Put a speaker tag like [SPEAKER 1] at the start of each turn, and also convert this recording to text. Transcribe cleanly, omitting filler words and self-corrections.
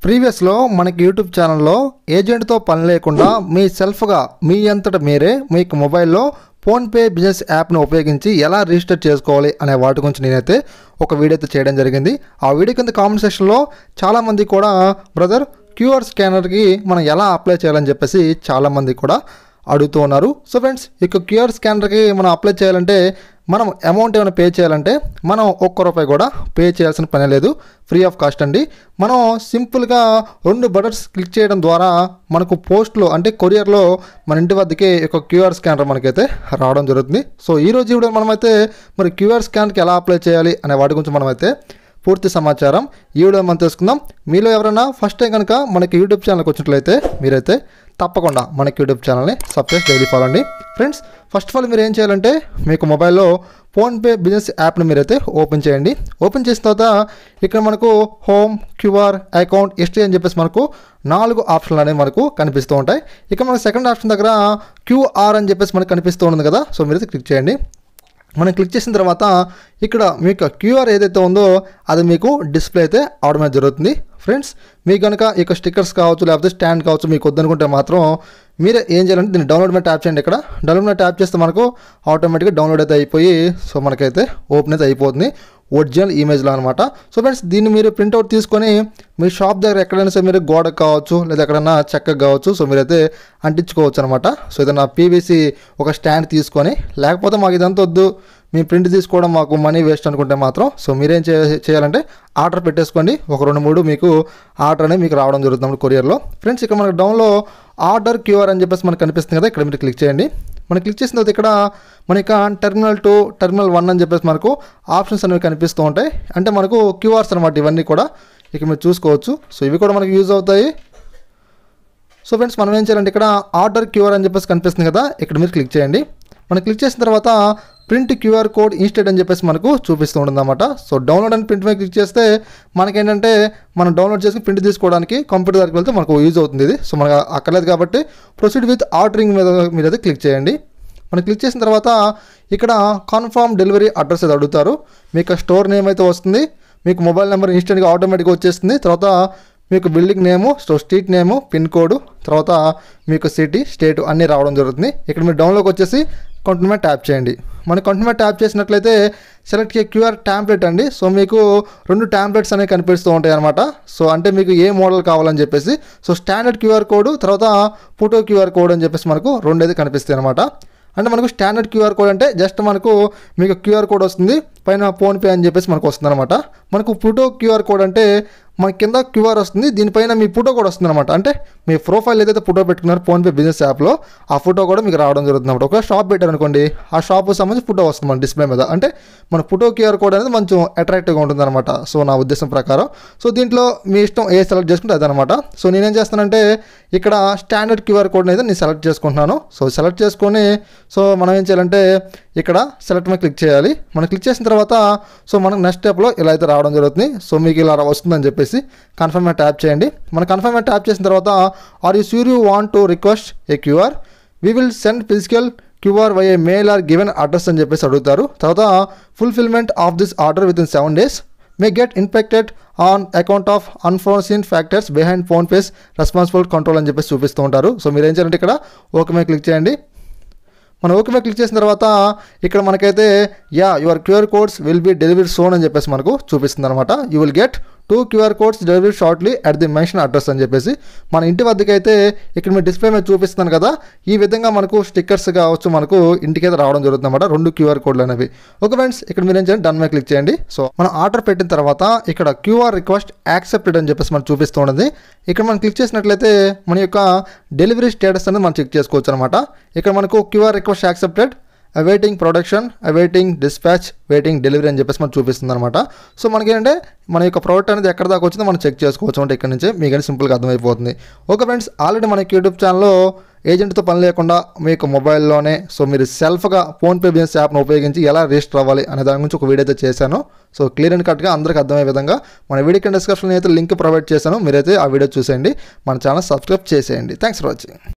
[SPEAKER 1] ప్రీవియస్లో మనకి యూట్యూబ్ ఛానల్లో ఏజెంట్తో పని లేకుండా మీ సెల్ఫ్గా మీ అంతట మీరే మీకు మొబైల్లో ఫోన్పే బిజినెస్ యాప్ను ఉపయోగించి ఎలా రిజిస్టర్ చేసుకోవాలి అనే వాటి గురించి నేనైతే ఒక వీడియో అయితే చేయడం జరిగింది. ఆ వీడియో కింద కామెంట్ సెక్షన్లో చాలామంది కూడా బ్రదర్ క్యూఆర్ స్కానర్కి మనం ఎలా అప్లై చేయాలని చెప్పేసి చాలామంది కూడా అడుగుతూ ఉన్నారు. సో ఫ్రెండ్స్, ఇక క్యూఆర్ స్కానర్కి మనం అప్లై చేయాలంటే మనం అమౌంట్ ఏమైనా పే చేయాలంటే మనం ₹1 కూడా పే చేయాల్సిన పని లేదు, ఫ్రీ ఆఫ్ కాస్ట్ అండి. మనం సింపుల్గా 2 బటన్స్ క్లిక్ చేయడం ద్వారా మనకు పోస్ట్లో అంటే కొరియర్లో మన ఇంటి వద్దకే ఒక క్యూఆర్ స్కానర్ మనకైతే రావడం జరుగుతుంది. సో ఈరోజు వీడియో మనమైతే మరి క్యూఆర్ స్కానర్కి ఎలా అప్లై చేయాలి అనే వాటి గురించి మనమైతే పూర్తి సమాచారం ఈ వీడియో మనం తెలుసుకుందాం. మీలో ఎవరైనా ఫస్ట్ టైం కనుక మనకి యూట్యూబ్ ఛానల్కి వచ్చినట్లయితే మీరైతే తప్పకుండా మనకి యూట్యూబ్ ఛానల్ని సబ్స్క్రైబ్ డైలీ ఫాలో అండి. ఫ్రెండ్స్, ఫస్ట్ ఆఫ్ ఆల్ మీరు ఏం చేయాలంటే మీకు మొబైల్లో ఫోన్పే బిజినెస్ యాప్ని మీరైతే ఓపెన్ చేయండి. ఓపెన్ చేసిన తర్వాత ఇక్కడ మనకు హోమ్, క్యూఆర్, అకౌంట్, హిస్టరీ అని చెప్పేసి మనకు 4 ఆప్షన్లు అనేవి మనకు కనిపిస్తూ ఉంటాయి. ఇక మనకు సెకండ్ ఆప్షన్ దగ్గర క్యూఆర్ అని చెప్పేసి మనకు కనిపిస్తూ ఉంది కదా, సో మీరైతే క్లిక్ చేయండి. మనం క్లిక్ చేసిన తర్వాత ఇక్కడ మీకు క్యూఆర్ ఏదైతే ఉందో అది మీకు డిస్ప్లే అయితే అవడమే జరుగుతుంది. ఫ్రెండ్స్, మీకు కనుక ఇక స్టిక్కర్స్ కావచ్చు లేకపోతే స్టాండ్ కావచ్చు మీకు వద్దనుకుంటే మాత్రం మీరే ఏం చేయాలంటే దీన్ని డౌన్లోడ్ మీద ట్యాప్ చేయండి. ఇక్కడ డౌన్లోడ్ మీద ట్యాప్ చేస్తే మనకు ఆటోమేటిక్గా డౌన్లోడ్ అయితే అయిపోయి సో మనకైతే ఓపెన్ అయితే అయిపోతుంది ఒరిజినల్ ఇమేజ్లో అనమాట. సో ఫ్రెండ్స్, దీన్ని మీరు ప్రింట్అవుట్ తీసుకొని మీ షాప్ దగ్గర ఎక్కడైనా సరే మీరు గోడకు కావచ్చు లేదా ఎక్కడైనా చెక్కకు కావచ్చు సో మీరైతే అంటించుకోవచ్చు అనమాట. సో ఏదైనా పీవీసీ ఒక స్టాండ్ తీసుకొని, లేకపోతే మాకు ఇదంతా వద్దు మీ ప్రింట్ తీసుకోవడం మాకు మనీ వేస్ట్ అనుకుంటే మాత్రం సో మీరేం చేయాలంటే ఆర్డర్ పెట్టేసుకోండి. ఒక 2-3 మీకు ఆర్డర్ అనేది మీకు రావడం జరుగుతుంది కొరియర్లో. ఫ్రెండ్స్, ఇక్కడ మనకు డౌన్లో ఆర్డర్ క్యూఆర్ అని చెప్పేసి మనకు కనిపిస్తుంది కదా, ఇక్కడ మీరు క్లిక్ చేయండి. మనం క్లిక్ చేసిన తర్వాత ఇక్కడ మనకి టెర్మినల్ 2, టెర్మినల్ 1 అని చెప్పేసి మనకు ఆప్షన్స్ అనేవి కనిపిస్తూ ఉంటాయి. అంటే మనకు క్యూఆర్స్ అనమాట ఇవన్నీ కూడా ఇక మీరు చూసుకోవచ్చు. సో ఇవి కూడా మనకు యూజ్ అవుతాయి. సో ఫ్రెండ్స్, మనం ఏం చేయాలంటే ఇక్కడ ఆర్డర్ క్యూఆర్ అని చెప్పేసి కనిపిస్తుంది కదా, ఇక్కడ మీరు క్లిక్ చేయండి. మనం క్లిక్ చేసిన తర్వాత ప్రింట్ క్యూఆర్ కోడ్ ఇన్స్టెడ్ అని చెప్పేసి మనకు చూపిస్తూ ఉంటుంది అన్నమాట. సో డౌన్లోడ్ అని ప్రింట్ మీద క్లిక్ చేస్తే మనకేంటంటే మనం డౌన్లోడ్ చేసి ప్రింట్ తీసుకోవడానికి కంప్యూటర్ దగ్గరికి వెళ్తే మనకు యూజ్ అవుతుంది ఇది. సో మనకు అక్కర్లేదు కాబట్టి ప్రొసీడ్ విత్ ఆర్డరింగ్ మీద మీరైతే క్లిక్ చేయండి. మనం క్లిక్ చేసిన తర్వాత ఇక్కడ కన్ఫర్మ్ డెలివరీ అడ్రస్ అయితే అడుగుతారు. మీకు స్టోర్ నేమ్ అయితే వస్తుంది, మీకు మొబైల్ నెంబర్ ఇన్స్టెంట్గా ఆటోమేటిక్గా వచ్చేస్తుంది. తర్వాత మీకు బిల్డింగ్ నేము, స్ట్రీట్ నేము, పిన్ కోడ్, తర్వాత మీకు సిటీ, స్టేట్ అన్నీ రావడం జరుగుతుంది. ఇక్కడ మీరు డౌన్లోకి వచ్చేసి కంటిన్యూ మీద ట్యాప్ చేయండి. మన కంటిన్యూ మీద ట్యాప్ చేసినట్లయితే సెలెక్ట్ క్యూఆర్ ట్యాంప్లెట్ అండి. సో మీకు 2 ట్యాంప్లెట్స్ అనేవి కనిపిస్తూ ఉంటాయి అనమాట. సో అంటే మీకు ఏ మోడల్ కావాలని చెప్పేసి సో స్టాండర్డ్ క్యూఆర్ కోడ్, తర్వాత ఫోటో క్యూఆర్ కోడ్ అని చెప్పేసి మనకు 2 అయితే కనిపిస్తాయి అనమాట. అంటే మనకు స్టాండర్డ్ క్యూఆర్ కోడ్ అంటే జస్ట్ మనకు మీకు క్యూఆర్ కోడ్ వస్తుంది, పైన ఫోన్పే అని చెప్పేసి మనకు వస్తుంది అనమాట. మనకు ఫోటో క్యూఆర్ కోడ్ అంటే మన కింద క్యూఆర్ వస్తుంది, దీనిపైన మీ ఫోటో కూడా వస్తుంది అనమాట. అంటే మీ ప్రొఫైల్ ఏదైతే ఫోటో పెట్టుకున్నారో ఫోన్పే బిజినెస్ యాప్లో ఆ ఫోటో కూడా మీకు రావడం జరుగుతుంది అనమాట. ఒక షాప్ పెట్టారనుకోండి, ఆ షాప్కి సంబంధించి ఫోటో వస్తుంది మన డిస్ప్లే మీద. అంటే మన ఫోటో క్యూఆర్ కోడ్ అనేది కొంచెం అట్రాక్టివ్గా ఉంటుంది అనమాట. సో నా ఉద్దేశం ప్రకారం సో దీంట్లో మీ ఇష్టం ఏ సెలెక్ట్ చేసుకుంటే అదనమాట. సో నేనేం చేస్తానంటే ఇక్కడ స్టాండర్డ్ క్యూఆర్ కోడ్ని అయితే నేను సెలెక్ట్ చేసుకుంటున్నాను. సో సెలెక్ట్ చేసుకొని సో మనం ఏం చేయాలంటే ఇక్కడ సెలెక్ట్ మీద క్లిక్ చేయాలి. మనం క్లిక్ చేసిన తర్వాత సో మనకు నెక్స్ట్ స్టెప్లో ఇలా అయితే రావడం జరుగుతుంది. సో మీకు ఇలా వస్తుందని చెప్పేసి కన్ఫర్మ్ మీద ట్యాప్ చేయండి. మనం కన్ఫర్మ్ మీద ట్యాప్ చేసిన తర్వాత are you sure you want to request a QR, we will send physical QR via email or given address అని చెప్పేసి అడుగుతారు. తర్వాత fulfilment of this order within 7 days may get impacted on account of unforeseen factors behind PhonePe's responsible control అని చెప్పేసి చూపిస్తూ ఉంటారు. So మీరు ఏం చేయాలంటే ఇక్కడ ఓకే మీద క్లిక్ చేయండి. మనం ఓకే మీద క్లిక్ చేసిన తర్వాత ఇక్కడ మనకైతే your QR codes will be delivery soon అని చెప్పేసి మనకు చూపిస్తుంది అనమాట. యూ విల్ గెట్ 2 QR కోడ్స్ delivery shortly at the mention address అని చెప్పేసి మన ఇంటి వద్దకు అయితే ఇక్కడ మీరు డిస్ప్లే మీద చూపిస్తున్నాను కదా, ఈ విధంగా మనకు స్టిక్కర్స్ కావచ్చు మనకు ఇంటికైతే రావడం జరుగుతుంది అనమాట, 2 QR కోడ్లు అనేవి. ఓకే ఫ్రెండ్స్, ఇక్కడ మీరు ఏం చేయండి డన్ మీద క్లిక్ చేయండి. సో మనం ఆర్డర్ పెట్టిన తర్వాత ఇక్కడ క్యూఆర్ రిక్వెస్ట్ యాక్సెప్టెడ్ అని చెప్పేసి మనకు చూపిస్తూ ఉన్నది. ఇక్కడ మనం క్లిక్ చేసినట్లయితే మన యొక్క డెలివరీ స్టేటస్ అనేది మనం చెక్ చేసుకోవచ్చు అనమాట. ఇక్కడ మనకు QR request accepted, awaiting production, awaiting dispatch, waiting delivery అని చెప్పేసి మనకు చూపిస్తుంది అనమాట. సో మనకేంటంటే మన యొక్క ప్రోడక్ట్ అనేది ఎక్కడ దాకా వచ్చిందో మనం చెక్ చేసుకోవచ్చు అంటే ఇక్కడ నుంచి మీకు సింపుల్గా అర్థమైపోతుంది. ఓకే ఫ్రెండ్స్, ఆల్రెడీ మనకి యూట్యూబ్ ఛానల్లో ఏజెంట్తో పని లేకుండా మీకు మొబైల్లోనే సో మీరు సెల్ఫ్గా ఫోన్పే బిజినెస్ యాప్ను ఉపయోగించి ఎలా రిజిస్టర్ అవ్వాలి అనే దాని గురించి ఒక వీడియో అయితే చేశాను. సో క్లియర్ అండ్ కట్గా అందరికీ అర్థమయ్యే విధంగా మన వీడియో కింద డిస్క్రిప్షన్లో అయితే లింక్ ప్రొవైడ్ చేశాను, మీరైతే ఆ వీడియో చూసేయండి, మన ఛానల్ సబ్స్క్రైబ్ చేసేయండి. Thanks for watching.